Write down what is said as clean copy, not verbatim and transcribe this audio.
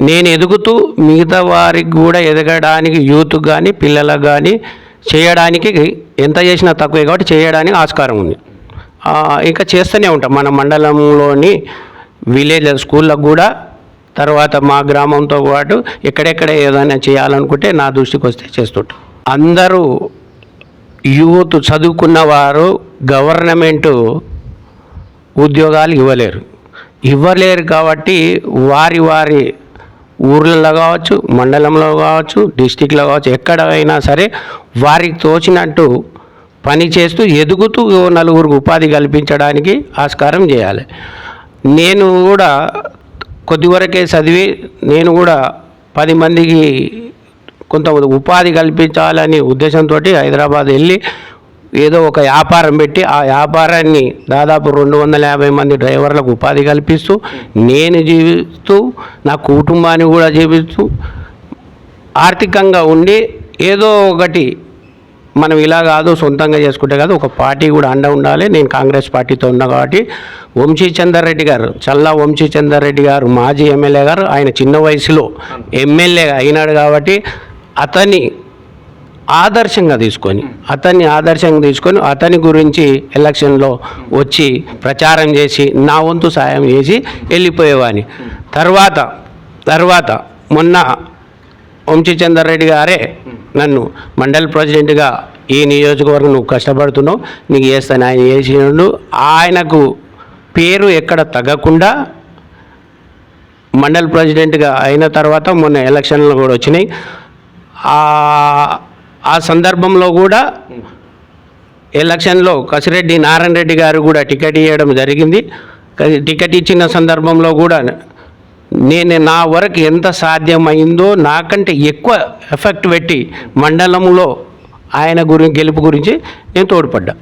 నేను ఎదుగుతూ మిగతా వారికి కూడా ఎదగడానికి యూత్ కానీ పిల్లలకు కానీ చేయడానికి ఎంత చేసినా తక్కువే కాబట్టి చేయడానికి ఆస్కారం ఉంది. ఇంకా చేస్తూనే ఉంటాం. మన మండలంలోని విలేజ్ స్కూళ్ళకు కూడా, తర్వాత మా గ్రామంతో పాటు ఎక్కడెక్కడ ఏదైనా చేయాలనుకుంటే నా దృష్టికి వస్తే చేస్తుంటాం. అందరూ యూత్ చదువుకున్న వారు గవర్నమెంటు ఉద్యోగాలు ఇవ్వలేరు కాబట్టి వారి వారి ఊర్లలో కావచ్చు, మండలంలో కావచ్చు, డిస్టిక్లో కావచ్చు, ఎక్కడైనా సరే వారికి తోచినట్టు పని చేస్తూ ఎదుగుతూ నలుగురికి ఉపాధి కల్పించడానికి ఆస్కారం చేయాలి. నేను కూడా కొద్దివరకే చదివి నేను కూడా 10 మందికి కొంత ఉపాధి కల్పించాలని ఉద్దేశంతో హైదరాబాద్ వెళ్ళి ఏదో ఒక వ్యాపారం పెట్టి ఆ వ్యాపారాన్ని దాదాపు 250 మంది డ్రైవర్లకు ఉపాధి కల్పిస్తూ నేను జీవిస్తూ నా కుటుంబాన్ని కూడా జీవిస్తూ ఆర్థికంగా ఉండి ఏదో ఒకటి మనం ఇలా కాదు సొంతంగా చేసుకుంటే కాదు, ఒక పార్టీ కూడా అండ ఉండాలి. నేను కాంగ్రెస్ పార్టీతో ఉన్నా కాబట్టి వంశీచందర్ రెడ్డి గారు, చల్లా వంశీచందర్ రెడ్డి గారు మాజీ ఎమ్మెల్యే గారు, ఆయన చిన్న వయసులో ఎమ్మెల్యే అయినాడు కాబట్టి అతన్ని ఆదర్శంగా తీసుకొని అతని గురించి ఎలక్షన్లో వచ్చి ప్రచారం చేసి నా వంతు సాయం చేసి వెళ్ళిపోయేవాడిని. తర్వాత మొన్న వంశీచందర్ రెడ్డి గారే నన్ను మండల్ ప్రెసిడెంట్గా ఈ నియోజకవర్గం నువ్వు కష్టపడుతున్నావు నీకు చేస్తాను ఆయన చేసినప్పుడు ఆయనకు పేరు ఎక్కడ తగ్గకుండా మండల్ ప్రెసిడెంట్గా అయిన తర్వాత మొన్న ఎలక్షన్లు కూడా వచ్చినాయి. ఆ సందర్భంలో కూడా ఎలక్షన్లో కసిరెడ్డి నారాయణ రెడ్డి గారు కూడా టికెట్ ఇవ్వడం జరిగింది. టికెట్ ఇచ్చిన సందర్భంలో కూడా నేను నా వరకు ఎంత సాధ్యమైందో నాకంటే ఎక్కువ ఎఫెక్ట్ పెట్టి మండలంలో ఆయన గెలుపు గురించి నేను తోడ్పడ్డా.